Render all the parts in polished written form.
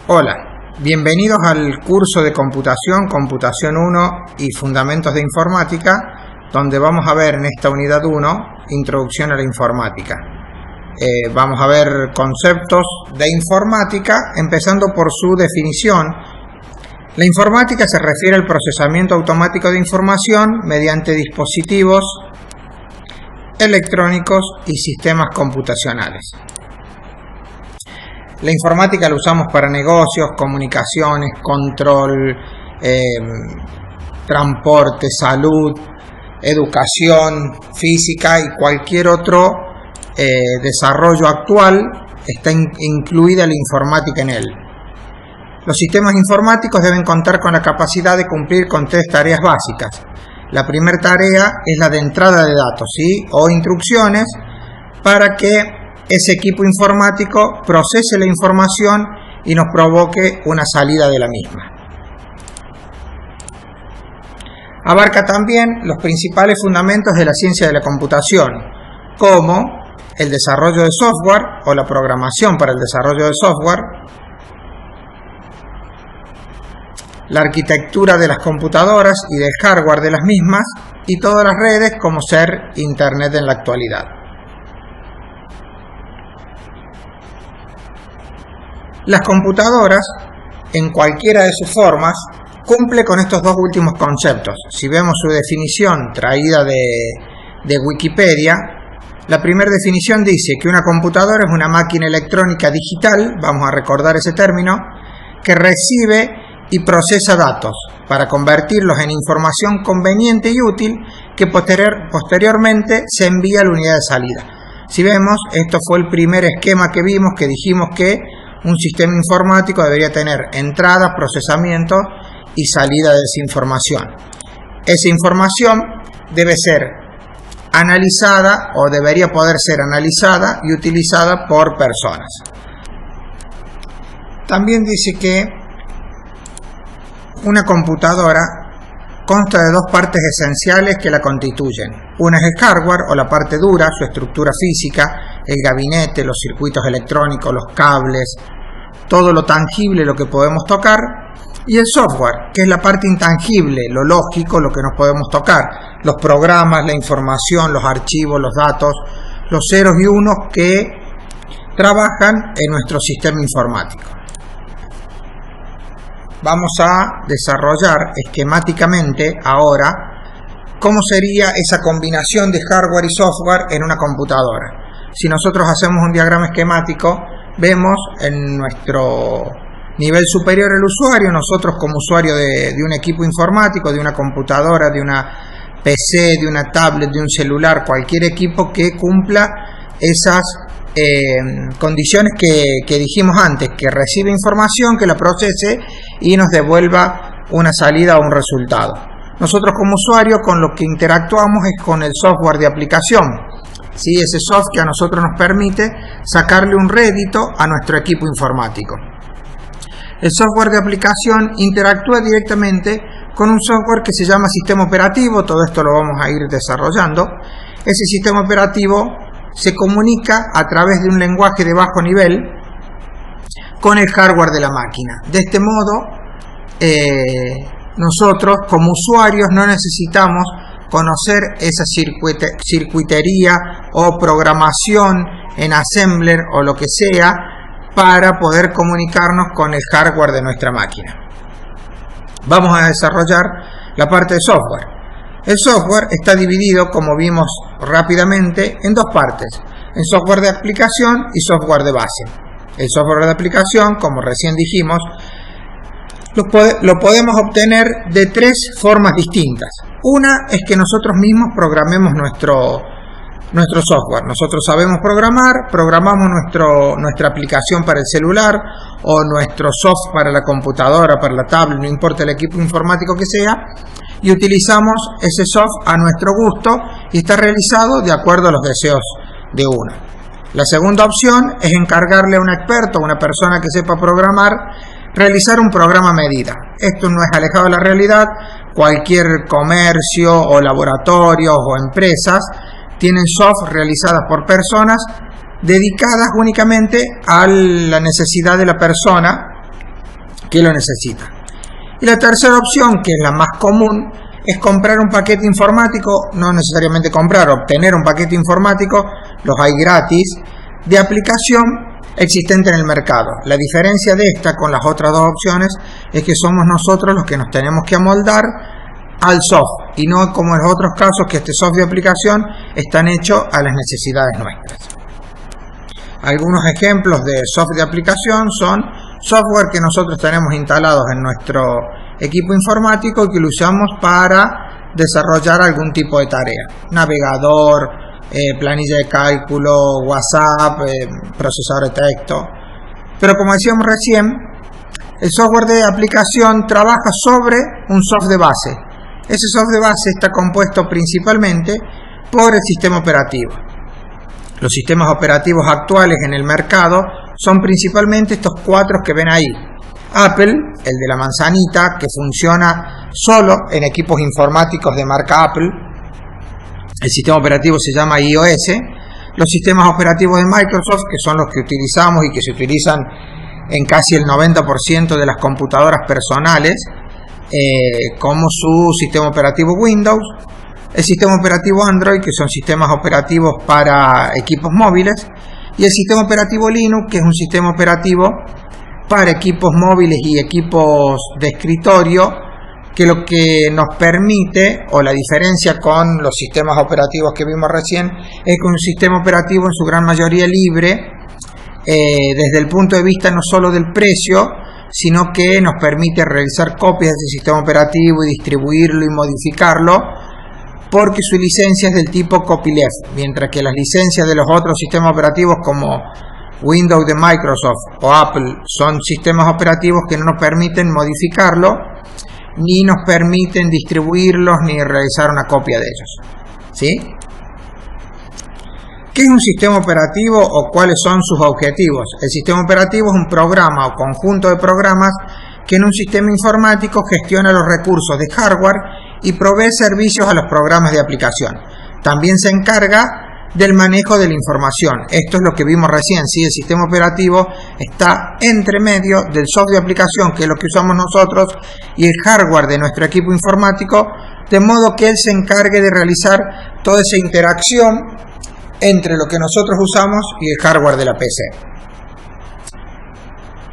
Hola, bienvenidos al curso de computación, Computación 1 y Fundamentos de Informática, donde vamos a ver en esta unidad 1, Introducción a la Informática. Vamos a ver conceptos de informática, empezando por su definición. La informática se refiere al procesamiento automático de información mediante dispositivos electrónicos y sistemas computacionales. La informática la usamos para negocios, comunicaciones, control, transporte, salud, educación, física y cualquier otro desarrollo actual está incluida la informática en él. Los sistemas informáticos deben contar con la capacidad de cumplir con tres tareas básicas. La primera tarea es la de entrada de datos, ¿sí? O instrucciones para que ese equipo informático procese la información y nos provoque una salida de la misma. Abarca también los principales fundamentos de la ciencia de la computación, como el desarrollo de software o la programación para el desarrollo de software, la arquitectura de las computadoras y del hardware de las mismas y todas las redes como ser Internet en la actualidad. Las computadoras, en cualquiera de sus formas, cumple con estos dos últimos conceptos. Si vemos su definición traída de Wikipedia, la primera definición dice que una computadora es una máquina electrónica digital, vamos a recordar ese término, que recibe y procesa datos para convertirlos en información conveniente y útil que posteriormente se envía a la unidad de salida. Si vemos, esto fue el primer esquema que vimos, que dijimos que un sistema informático debería tener entrada, procesamiento y salida de esa información. Esa información debe ser analizada o debería poder ser analizada y utilizada por personas. También dice que una computadora consta de dos partes esenciales que la constituyen. Una es el hardware o la parte dura, su estructura física, el gabinete, los circuitos electrónicos, los cables, todo lo tangible, lo que podemos tocar, y el software, que es la parte intangible, lo lógico, lo que nos podemos tocar, los programas, la información, los archivos, los datos, los ceros y unos que trabajan en nuestro sistema informático. Vamos a desarrollar esquemáticamente ahora cómo sería esa combinación de hardware y software en una computadora. Si nosotros hacemos un diagrama esquemático, vemos en nuestro nivel superior el usuario, nosotros como usuario de un equipo informático, de una computadora, de una PC, de una tablet, de un celular, cualquier equipo que cumpla esas condiciones que dijimos antes, que recibe información, que la procese y nos devuelva una salida o un resultado. Nosotros como usuario con lo que interactuamos es con el software de aplicación, ¿sí? Ese software que a nosotros nos permite sacarle un rédito a nuestro equipo informático. El software de aplicación interactúa directamente con un software que se llama sistema operativo, todo esto lo vamos a ir desarrollando. Ese sistema operativo se comunica a través de un lenguaje de bajo nivel con el hardware de la máquina. De este modo, nosotros como usuarios no necesitamos conocer esa circuitería o programación en assembler o lo que sea para poder comunicarnos con el hardware de nuestra máquina. Vamos a desarrollar la parte de software. El software está dividido, como vimos rápidamente, en dos partes, en software de aplicación y software de base. El software de aplicación, como recién dijimos, lo podemos obtener de tres formas distintas. Una es que nosotros mismos programemos nuestro software. Nosotros sabemos programamos nuestra aplicación para el celular o nuestro software para la computadora, para la tablet, no importa el equipo informático que sea, y utilizamos ese software a nuestro gusto y está realizado de acuerdo a los deseos de uno. La segunda opción es encargarle a un experto, a una persona que sepa programar, realizar un programa a medida. Esto no es alejado de la realidad. Cualquier comercio o laboratorios o empresas tienen software realizadas por personas dedicadas únicamente a la necesidad de la persona que lo necesita. Y la tercera opción, que es la más común, es comprar un paquete informático, no necesariamente comprar, obtener un paquete informático, los hay gratis, de aplicación existente en el mercado. La diferencia de esta con las otras dos opciones es que somos nosotros los que nos tenemos que amoldar al software y no como en los otros casos que este software de aplicación están hechos a las necesidades nuestras. Algunos ejemplos de software de aplicación son software que nosotros tenemos instalados en nuestro equipo informático y que lo usamos para desarrollar algún tipo de tarea. Navegador, planilla de cálculo, WhatsApp, procesador de texto. Pero como decíamos recién, el software de aplicación trabaja sobre un software de base. Ese software de base está compuesto principalmente por el sistema operativo. Los sistemas operativos actuales en el mercado son principalmente estos cuatro que ven ahí. Apple, el de la manzanita, que funciona solo en equipos informáticos de marca Apple. El sistema operativo se llama iOS. Los sistemas operativos de Microsoft, que son los que utilizamos y que se utilizan en casi el 90% de las computadoras personales, como su sistema operativo Windows. El sistema operativo Android, que son sistemas operativos para equipos móviles, y el sistema operativo Linux, que es un sistema operativo para equipos móviles y equipos de escritorio, que lo que nos permite, o la diferencia con los sistemas operativos que vimos recién, es que un sistema operativo en su gran mayoría libre, desde el punto de vista no solo del precio, sino que nos permite realizar copias de ese sistema operativo y distribuirlo y modificarlo, porque su licencia es del tipo copyleft, mientras que las licencias de los otros sistemas operativos como Windows de Microsoft o Apple son sistemas operativos que no nos permiten modificarlo, ni nos permiten distribuirlos, ni realizar una copia de ellos. ¿Sí? ¿Qué es un sistema operativo o cuáles son sus objetivos? El sistema operativo es un programa o conjunto de programas que en un sistema informático gestiona los recursos de hardware y provee servicios a los programas de aplicación. También se encarga del manejo de la información. Esto es lo que vimos recién, ¿sí? El sistema operativo está entre medio del software de aplicación, que es lo que usamos nosotros, y el hardware de nuestro equipo informático, de modo que él se encargue de realizar toda esa interacción entre lo que nosotros usamos y el hardware de la PC.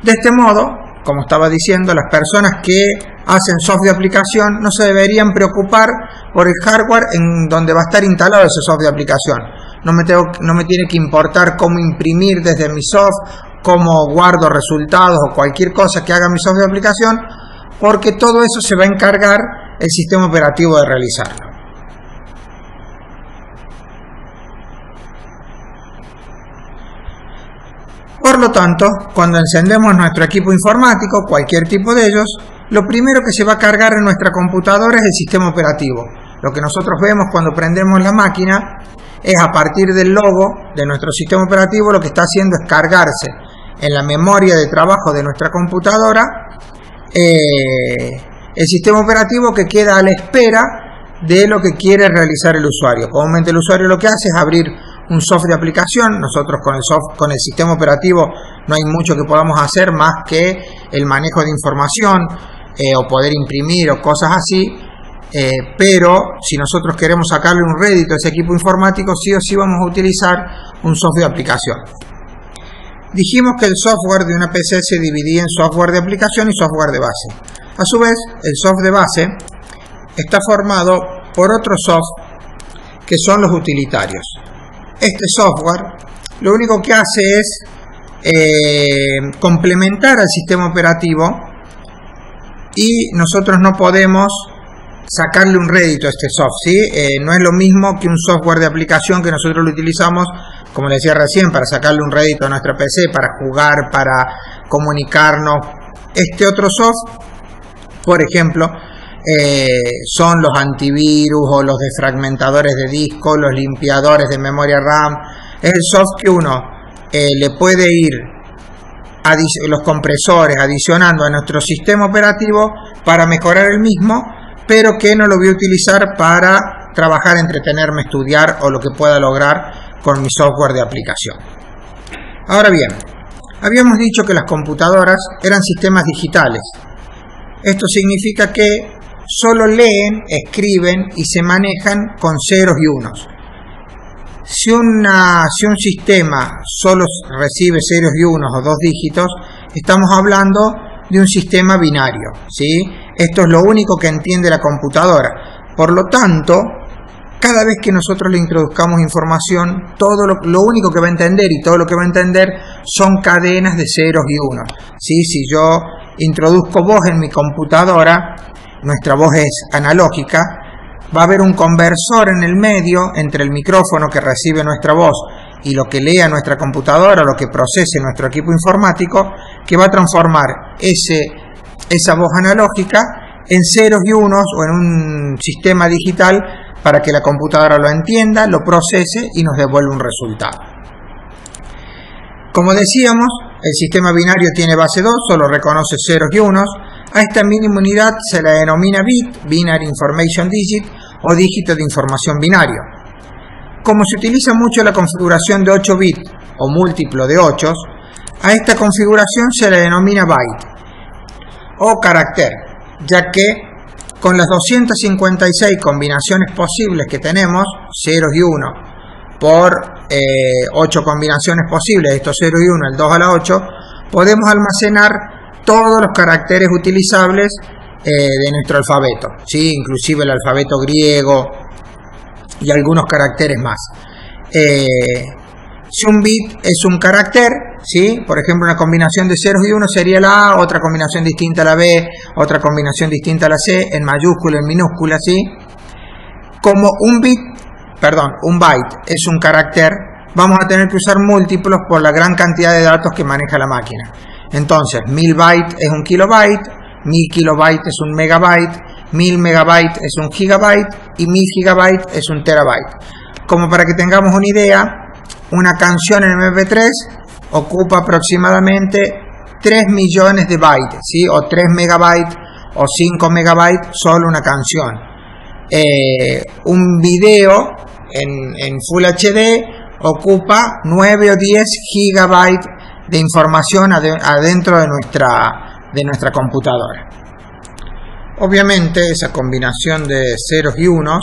De este modo, como estaba diciendo, las personas que hacen software de aplicación no se deberían preocupar por el hardware en donde va a estar instalado ese software de aplicación. No me tiene que importar cómo imprimir desde mi software, cómo guardo resultados o cualquier cosa que haga mi software de aplicación, porque todo eso se va a encargar el sistema operativo de realizarlo. Por lo tanto, cuando encendemos nuestro equipo informático, cualquier tipo de ellos, lo primero que se va a cargar en nuestra computadora es el sistema operativo. Lo que nosotros vemos cuando prendemos la máquina es, a partir del logo de nuestro sistema operativo, lo que está haciendo es cargarse en la memoria de trabajo de nuestra computadora el sistema operativo, que queda a la espera de lo que quiere realizar el usuario. Comúnmente el usuario lo que hace es abrir un software de aplicación. Nosotros con el sistema operativo no hay mucho que podamos hacer más que el manejo de información o poder imprimir o cosas así, pero si nosotros queremos sacarle un rédito a ese equipo informático, sí o sí vamos a utilizar un software de aplicación. Dijimos que el software de una PC se dividía en software de aplicación y software de base. A su vez, el software de base está formado por otro software que son los utilitarios. Este software lo único que hace es complementar al sistema operativo, y nosotros no podemos sacarle un rédito a este software, ¿sí? No es lo mismo que un software de aplicación que nosotros lo utilizamos, como les decía recién, para sacarle un rédito a nuestra PC, para jugar, para comunicarnos. Este otro software, por ejemplo, son los antivirus o los desfragmentadores de disco, los limpiadores de memoria RAM. Es el software que uno le puede ir los compresores adicionando a nuestro sistema operativo para mejorar el mismo, pero que no lo voy a utilizar para trabajar, entretenerme, estudiar o lo que pueda lograr con mi software de aplicación. Ahora bien, Habíamos dicho que las computadoras eran sistemas digitales. Esto significa que solo leen, escriben y se manejan con ceros y unos. Si un sistema solo recibe ceros y unos o dos dígitos, estamos hablando de un sistema binario, ¿sí? Esto es lo único que entiende la computadora. Por lo tanto, cada vez que nosotros le introduzcamos información, lo único que va a entender y todo lo que va a entender son cadenas de ceros y unos, ¿sí? Si yo introduzco voz en mi computadora, nuestra voz es analógica, va a haber un conversor en el medio entre el micrófono que recibe nuestra voz y lo que lea nuestra computadora, lo que procese nuestro equipo informático, que va a transformar esa voz analógica en ceros y unos o en un sistema digital para que la computadora lo entienda, lo procese y nos devuelva un resultado. Como decíamos, el sistema binario tiene base 2, solo reconoce ceros y unos. A esta mínima unidad se la denomina bit, Binary Information Digit, o dígito de información binario. Como se utiliza mucho la configuración de 8 bits o múltiplo de 8, a esta configuración se la denomina byte o carácter, ya que con las 256 combinaciones posibles que tenemos, ceros y 1, por 8 combinaciones posibles, estos 0 y 1, el 2 a la 8, podemos almacenar todos los caracteres utilizables de nuestro alfabeto, ¿sí? Inclusive el alfabeto griego y algunos caracteres más. Si un bit es un carácter, ¿sí? Por ejemplo, una combinación de ceros y unos sería la A, otra combinación distinta a la B, otra combinación distinta a la C, en mayúscula, en minúscula, ¿sí? Como un byte es un carácter, vamos a tener que usar múltiplos por la gran cantidad de datos que maneja la máquina. Entonces, 1000 bytes es un kilobyte, 1000 kilobytes es un megabyte, 1000 megabytes es un gigabyte y 1000 gigabytes es un terabyte. Como para que tengamos una idea, una canción en MP3 ocupa aproximadamente 3 millones de bytes, ¿sí? O 3 megabytes o 5 megabytes solo una canción. Un video en Full HD ocupa 9 o 10 gigabytes de información adentro de nuestra computadora. Obviamente esa combinación de ceros y unos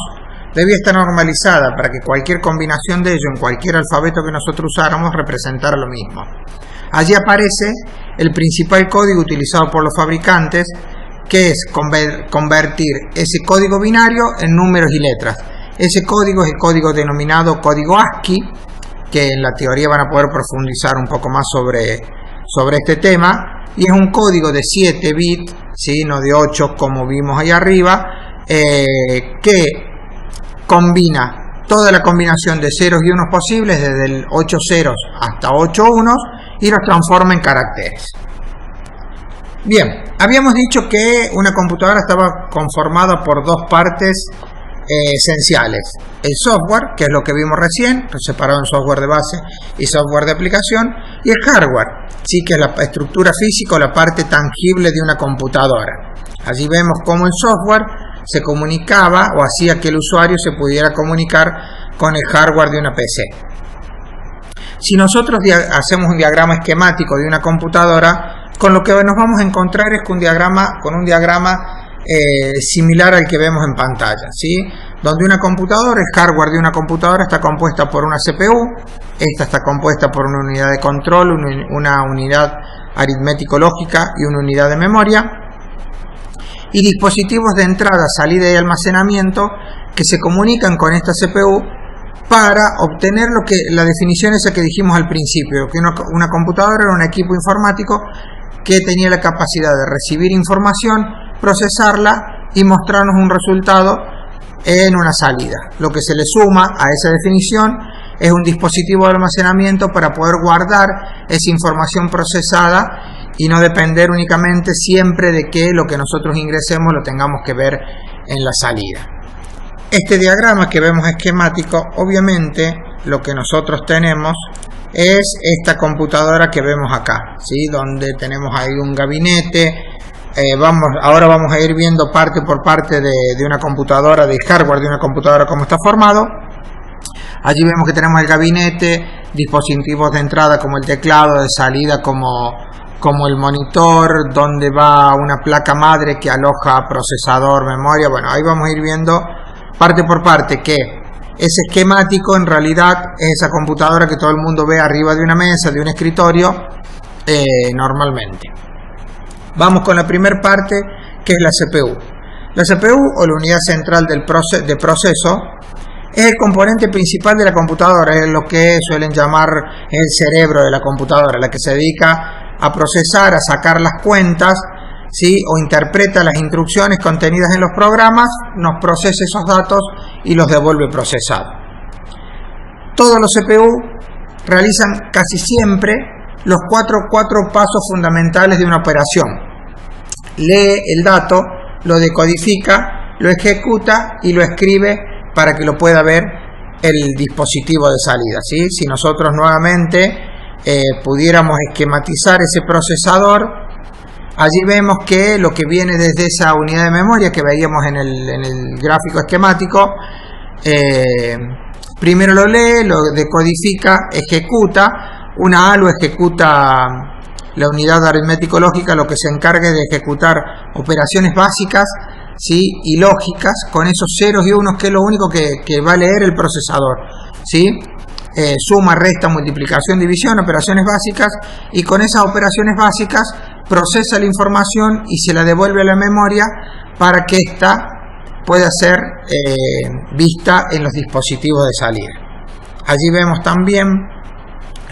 debía estar normalizada para que cualquier combinación de ellos en cualquier alfabeto que nosotros usáramos representara lo mismo. Allí aparece el principal código utilizado por los fabricantes, que es convertir ese código binario en números y letras. Ese código es el código denominado código ASCII, que en la teoría van a poder profundizar un poco más sobre este tema, y es un código de 7 bits, ¿sí? No de 8 como vimos ahí arriba, que combina toda la combinación de ceros y unos posibles, desde el 8 ceros hasta 8 unos, y los transforma en caracteres. Bien, habíamos dicho que una computadora estaba conformada por dos partes esenciales: el software, que es lo que vimos recién, separado en software de base y software de aplicación, y el hardware, sí, que es la estructura física o la parte tangible de una computadora. Allí vemos cómo el software se comunicaba o hacía que el usuario se pudiera comunicar con el hardware de una PC. Si nosotros hacemos un diagrama esquemático de una computadora, con lo que nos vamos a encontrar es con un diagrama similar al que vemos en pantalla, ¿sí? Donde una computadora, el hardware de una computadora está compuesta por una CPU, esta está compuesta por una unidad de control, una unidad aritmético-lógica y una unidad de memoria, y dispositivos de entrada, salida y almacenamiento que se comunican con esta CPU para obtener la definición esa que dijimos al principio, que una computadora era un equipo informático que tenía la capacidad de recibir información, procesarla y mostrarnos un resultado en una salida. Lo que se le suma a esa definición es un dispositivo de almacenamiento para poder guardar esa información procesada y no depender únicamente siempre de que lo que nosotros ingresemos lo tengamos que ver en la salida. Este diagrama que vemos esquemático, obviamente lo que nosotros tenemos es esta computadora que vemos acá, ¿sí? Donde tenemos ahí un gabinete. Ahora vamos a ir viendo parte por parte de una computadora, de hardware de una computadora, cómo está formado. Allí vemos que tenemos el gabinete, dispositivos de entrada como el teclado, de salida como el monitor, donde va una placa madre que aloja procesador, memoria. Bueno, ahí vamos a ir viendo parte por parte que ese esquemático en realidad es esa computadora que todo el mundo ve arriba de una mesa, de un escritorio, normalmente. Vamos con la primera parte, que es la CPU. La CPU, o la unidad central de proceso, es el componente principal de la computadora, es lo que suelen llamar el cerebro de la computadora, la que se dedica a procesar, a sacar las cuentas, ¿sí? O interpreta las instrucciones contenidas en los programas, nos procesa esos datos y los devuelve procesados. Todos los CPU realizan casi siempre los cuatro pasos fundamentales de una operación. Lee el dato, lo decodifica, lo ejecuta y lo escribe para que lo pueda ver el dispositivo de salida, ¿sí? Si nosotros nuevamente pudiéramos esquematizar ese procesador, allí vemos que lo que viene desde esa unidad de memoria que veíamos en el gráfico esquemático, primero lo lee, lo decodifica, ejecuta. Una A lo ejecuta la unidad aritmético-lógica, lo que se encargue de ejecutar operaciones básicas, ¿sí? Y lógicas, con esos ceros y unos, que es lo único que va a leer el procesador, ¿sí? Suma, resta, multiplicación, división, operaciones básicas, y con esas operaciones básicas procesa la información y se la devuelve a la memoria para que ésta pueda ser vista en los dispositivos de salida. Allí vemos también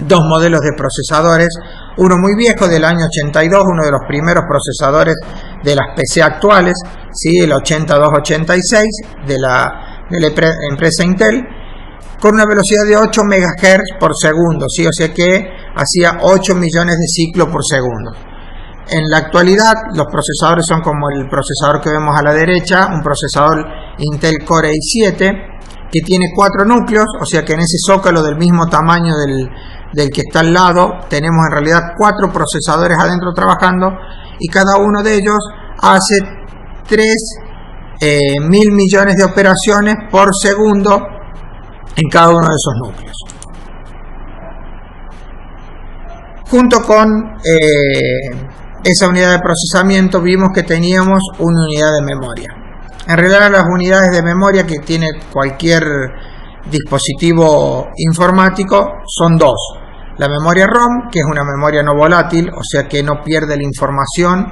dos modelos de procesadores, uno muy viejo del año 82, uno de los primeros procesadores de las PC actuales, ¿sí? El 8286 de la empresa Intel, con una velocidad de 8 MHz por segundo, ¿sí? O sea que hacía 8 millones de ciclos por segundo. En la actualidad los procesadores son como el procesador que vemos a la derecha, un procesador Intel Core i7 que tiene 4 núcleos, o sea que en ese zócalo del mismo tamaño del que está al lado tenemos en realidad 4 procesadores adentro trabajando, y cada uno de ellos hace 3.000 millones de operaciones por segundo en cada uno de esos núcleos. Junto con esa unidad de procesamiento vimos que teníamos una unidad de memoria. En realidad las unidades de memoria que tiene cualquier dispositivo informático son dos: la memoria ROM, que es una memoria no volátil, o sea que no pierde la información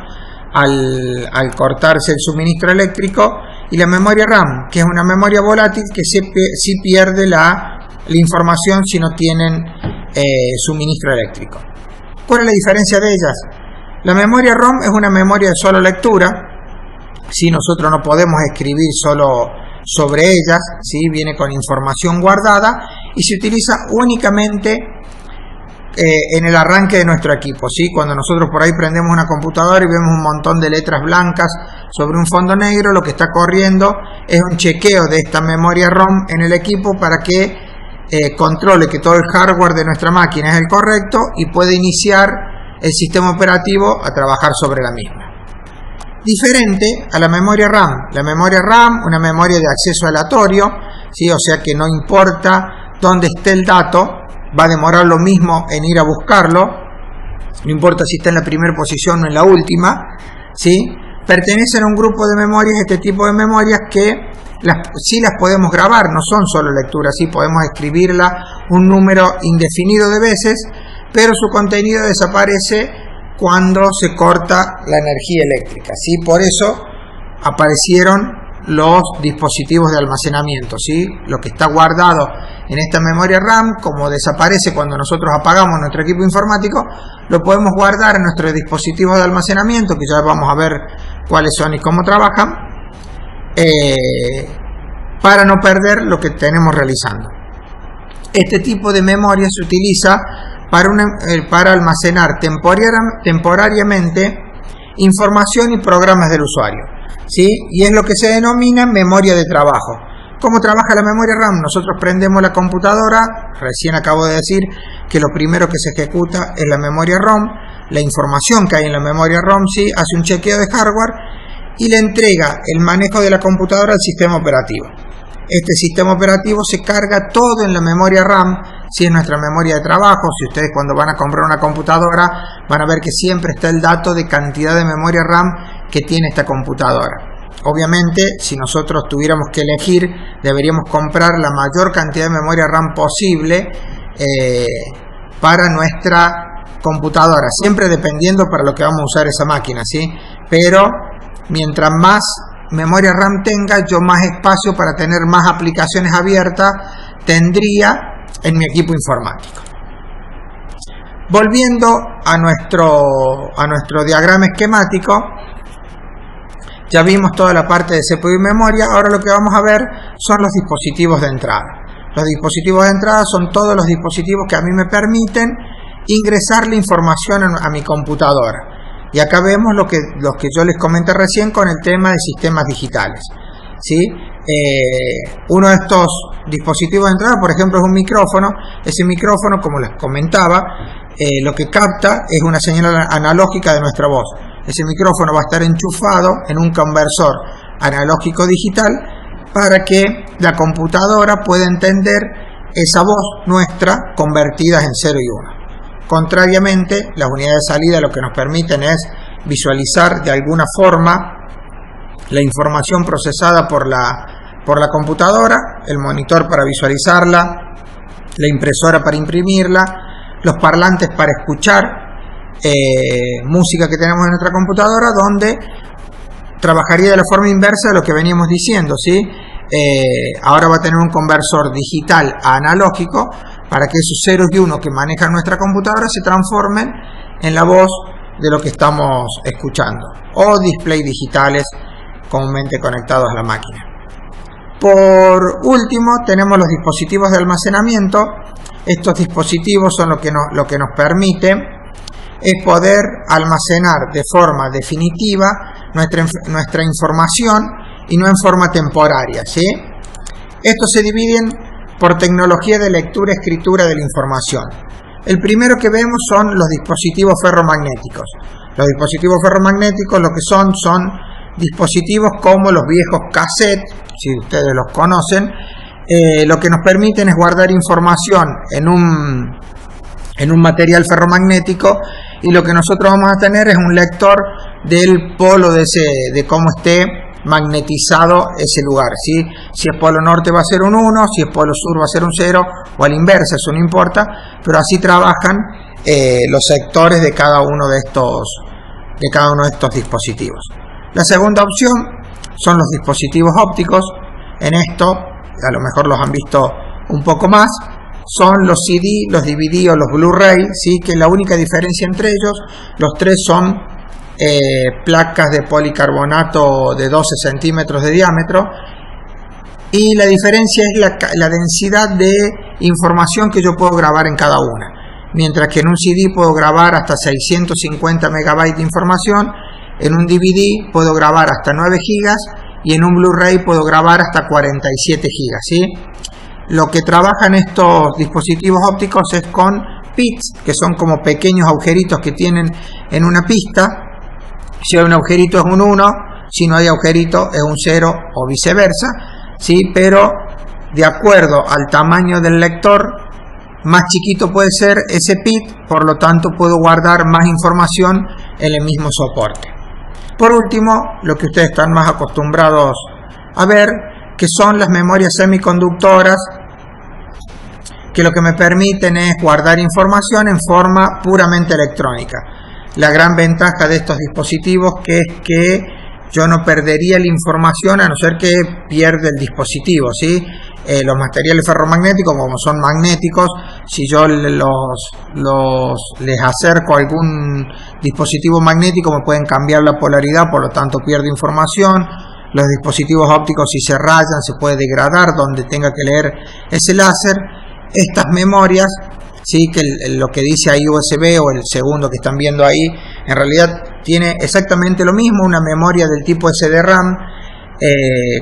al cortarse el suministro eléctrico, y la memoria RAM, que es una memoria volátil que sí pierde la información si no tienen suministro eléctrico. ¿Cuál es la diferencia de ellas? La memoria ROM es una memoria de solo lectura. Si nosotros no podemos escribir solo sobre ellas, ¿sí? Viene con información guardada y se utiliza únicamente en el arranque de nuestro equipo, ¿sí? Cuando nosotros por ahí prendemos una computadora y vemos un montón de letras blancas sobre un fondo negro, lo que está corriendo es un chequeo de esta memoria ROM en el equipo para que controle que todo el hardware de nuestra máquina es el correcto y puede iniciar el sistema operativo a trabajar sobre la misma. Diferente a la memoria RAM. La memoria RAM, una memoria de acceso aleatorio, ¿sí? O sea que no importa dónde esté el dato, va a demorar lo mismo en ir a buscarlo, no importa si está en la primera posición o en la última, ¿sí? Pertenecen a un grupo de memorias, este tipo de memorias que sí las podemos grabar, no son solo lecturas, sí podemos escribirla un número indefinido de veces, pero su contenido desaparece cuando se corta la energía eléctrica, ¿sí? Por eso aparecieron los dispositivos de almacenamiento, ¿sí? Lo que está guardado en esta memoria RAM, como desaparece cuando nosotros apagamos nuestro equipo informático, lo podemos guardar en nuestros dispositivos de almacenamiento, que ya vamos a ver cuáles son y cómo trabajan, para no perder lo que tenemos realizando. Este tipo de memoria se utiliza para almacenar temporariamente información y programas del usuario, ¿sí? Y es lo que se denomina memoria de trabajo. ¿Cómo trabaja la memoria RAM? Nosotros prendemos la computadora, recién acabo de decir que lo primero que se ejecuta es la memoria ROM, la información que hay en la memoria ROM, ¿sí? Hace un chequeo de hardware y le entrega el manejo de la computadora al sistema operativo. Este sistema operativo se carga todo en la memoria RAM, si es nuestra memoria de trabajo. Si ustedes cuando van a comprar una computadora van a ver que siempre está el dato de cantidad de memoria RAM que tiene esta computadora. Obviamente, si nosotros tuviéramos que elegir, deberíamos comprar la mayor cantidad de memoria RAM posible para nuestra computadora, siempre dependiendo para lo que vamos a usar esa máquina, ¿sí? Pero mientras más memoria RAM tenga, yo más espacio para tener más aplicaciones abiertas tendría en mi equipo informático. Volviendo a nuestro diagrama esquemático, ya vimos toda la parte de CPU y memoria. Ahora lo que vamos a ver son los dispositivos de entrada. Los dispositivos de entrada son todos los dispositivos que a mí me permiten ingresar la información a mi computadora. Y acá vemos los que yo les comenté recién con el tema de sistemas digitales, ¿sí? Uno de estos dispositivos de entrada, por ejemplo, es un micrófono. Ese micrófono, como les comentaba, lo que capta es una señal analógica de nuestra voz. Ese micrófono va a estar enchufado en un conversor analógico digital para que la computadora pueda entender esa voz nuestra convertida en 0 y 1. Contrariamente, las unidades de salida lo que nos permiten es visualizar de alguna forma la información procesada por la computadora, el monitor para visualizarla, la impresora para imprimirla, los parlantes para escuchar música que tenemos en nuestra computadora, donde trabajaría de la forma inversa de lo que veníamos diciendo, ¿sí? Ahora va a tener un conversor digital a analógico para que esos 0 y 1 que maneja nuestra computadora se transformen en la voz de lo que estamos escuchando, o display digitales comúnmente conectados a la máquina. Por último, tenemos los dispositivos de almacenamiento. Estos dispositivos son lo que nos permite es poder almacenar de forma definitiva nuestra información y no en forma temporaria, ¿sí? Estos se dividen por tecnología de lectura y escritura de la información. El primero que vemos son los dispositivos ferromagnéticos. Los dispositivos ferromagnéticos lo que son dispositivos como los viejos cassettes, si ustedes los conocen. Lo que nos permiten es guardar información en un material ferromagnético, y lo que nosotros vamos a tener es un lector del polo de cómo esté magnetizado ese lugar, ¿sí? Si es polo norte va a ser un 1, si es polo sur va a ser un 0, o a la inversa, eso no importa, pero así trabajan los sectores de cada uno de estos dispositivos. La segunda opción son los dispositivos ópticos. En esto, a lo mejor los han visto un poco más, son los CD, los DVD o los Blu-ray, ¿sí? Que la única diferencia entre ellos, los tres son placas de policarbonato de 12 centímetros de diámetro, y la diferencia es la densidad de información que yo puedo grabar en cada una. Mientras que en un CD puedo grabar hasta 650 megabytes de información, en un DVD puedo grabar hasta 9 gigas y en un Blu-ray puedo grabar hasta 47 gigas, ¿sí? Lo que trabajan estos dispositivos ópticos es con pits, que son como pequeños agujeritos que tienen en una pista. Si hay un agujerito es un 1, si no hay agujerito es un 0 o viceversa, ¿sí? Pero de acuerdo al tamaño del lector, más chiquito puede ser ese pit, por lo tanto puedo guardar más información en el mismo soporte. Por último, lo que ustedes están más acostumbrados a ver, que son las memorias semiconductoras, que lo que me permiten es guardar información en forma puramente electrónica. La gran ventaja de estos dispositivos es que yo no perdería la información a no ser que pierda el dispositivo, ¿sí? Los materiales ferromagnéticos, como son magnéticos, si yo les acerco a algún dispositivo magnético me pueden cambiar la polaridad, por lo tanto pierdo información. Los dispositivos ópticos, si se rayan, se puede degradar donde tenga que leer ese láser. Estas memorias, sí, que lo que dice ahí USB o el segundo que están viendo ahí, en realidad tiene exactamente lo mismo, una memoria del tipo SDRAM,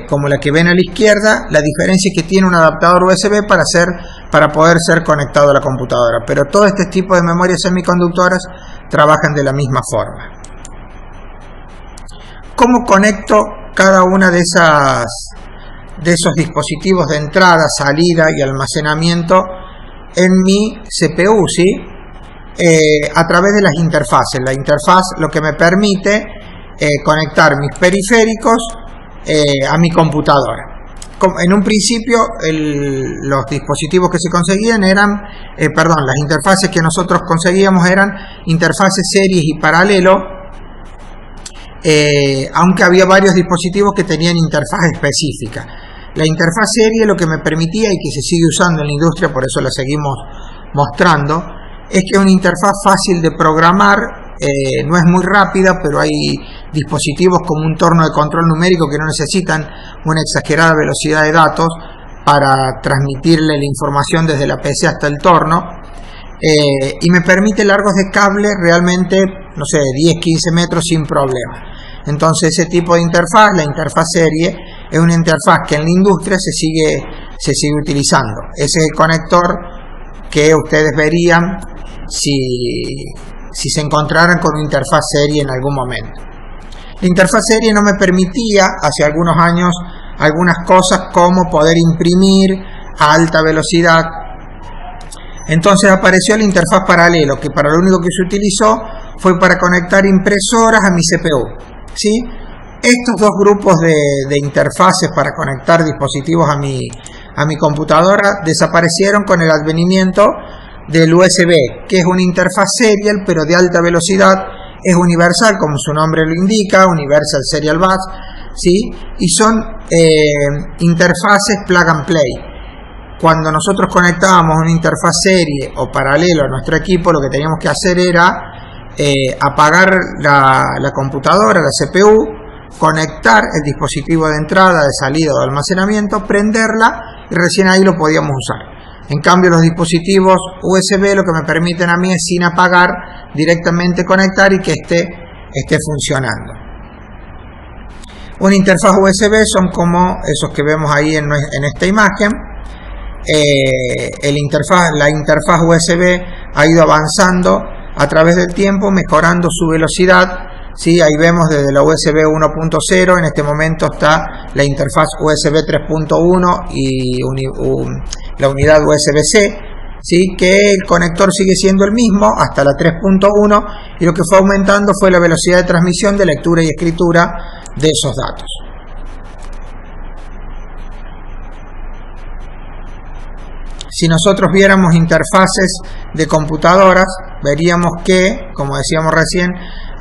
como la que ven a la izquierda. La diferencia es que tiene un adaptador USB para poder ser conectado a la computadora, pero todo este tipo de memorias semiconductoras trabajan de la misma forma. ¿Cómo conecto cada una de de esos dispositivos de entrada, salida y almacenamiento en mi CPU, ¿sí? A través de las interfaces. La interfaz lo que me permite conectar mis periféricos a mi computadora. En un principio los dispositivos que se conseguían eran, las interfaces que nosotros conseguíamos eran interfaces series y paralelo, aunque había varios dispositivos que tenían interfaz específica. La interfaz serie lo que me permitía, y que se sigue usando en la industria, por eso la seguimos mostrando, es que es una interfaz fácil de programar. No es muy rápida, pero hay dispositivos como un torno de control numérico que no necesitan una exagerada velocidad de datos para transmitirle la información desde la PC hasta el torno, y me permite largos de cable realmente, no sé, 10-15 metros sin problema. Entonces ese tipo de interfaz, la interfaz serie, es una interfaz que en la industria se sigue utilizando. Ese es el conector que ustedes verían si se encontraran con una interfaz serie en algún momento. La interfaz serie no me permitía hace algunos años algunas cosas como poder imprimir a alta velocidad. Entonces apareció la interfaz paralelo, que para lo único que se utilizó fue para conectar impresoras a mi CPU, ¿sí? Estos dos grupos de interfaces para conectar dispositivos a mi computadora desaparecieron con el advenimiento del USB, que es una interfaz serial pero de alta velocidad. Es universal, como su nombre lo indica, Universal Serial Bus, ¿sí? Y son interfaces plug and play. Cuando nosotros conectábamos una interfaz serie o paralelo a nuestro equipo, lo que teníamos que hacer era apagar la computadora, la CPU, conectar el dispositivo de entrada, de salida o de almacenamiento, prenderla, y recién ahí lo podíamos usar. En cambio, los dispositivos USB lo que me permiten a mí es, sin apagar, directamente conectar y que esté funcionando. Una interfaz USB son como esos que vemos ahí en esta imagen. La interfaz USB ha ido avanzando a través del tiempo, mejorando su velocidad, ¿sí? Ahí vemos desde la USB 1.0, en este momento está la interfaz USB 3.1 y la unidad USB-C, ¿sí? Que el conector sigue siendo el mismo hasta la 3.1, y lo que fue aumentando fue la velocidad de transmisión, de lectura y escritura de esos datos. Si nosotros viéramos interfaces de computadoras, veríamos que, como decíamos recién,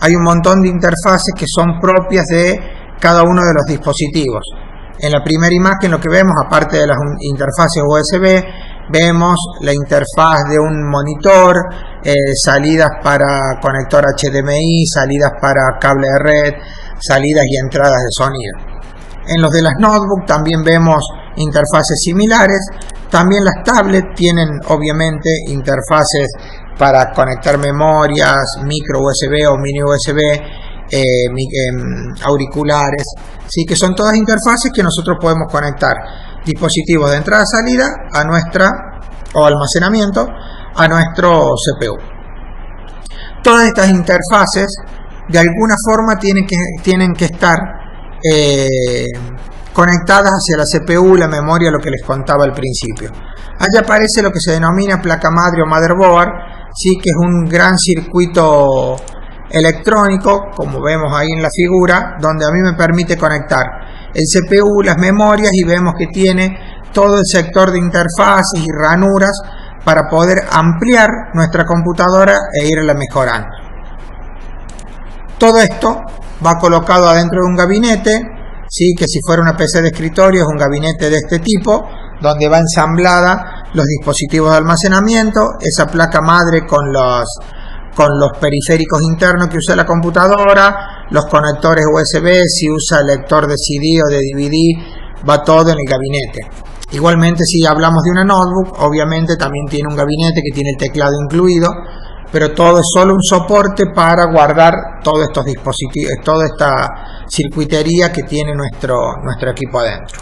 hay un montón de interfaces que son propias de cada uno de los dispositivos. En la primera imagen lo que vemos, aparte de las interfaces USB, vemos la interfaz de un monitor, salidas para conector HDMI, salidas para cable de red, salidas y entradas de sonido. En los de las notebooks también vemos interfaces similares. También las tablets tienen obviamente interfaces para conectar memorias, micro USB o mini USB, auriculares, ¿sí? Que son todas interfaces que nosotros podemos conectar dispositivos de entrada-salida o almacenamiento a nuestro CPU. Todas estas interfaces de alguna forma tienen que estar conectadas hacia la CPU, la memoria, lo que les contaba al principio. Allá aparece lo que se denomina placa madre o motherboard, ¿sí? Que es un gran circuito electrónico, como vemos ahí en la figura, donde a mí me permite conectar el CPU, las memorias, y vemos que tiene todo el sector de interfaces y ranuras para poder ampliar nuestra computadora e irla mejorando. Todo esto va colocado adentro de un gabinete, ¿sí? Que si fuera una PC de escritorio es un gabinete de este tipo, donde va ensamblada los dispositivos de almacenamiento, esa placa madre con los periféricos internos que usa la computadora, los conectores USB, si usa lector de CD o de DVD, va todo en el gabinete. Igualmente, si hablamos de una notebook, obviamente también tiene un gabinete que tiene el teclado incluido, pero todo es solo un soporte para guardar todos estos dispositivos, toda esta circuitería que tiene nuestro equipo adentro.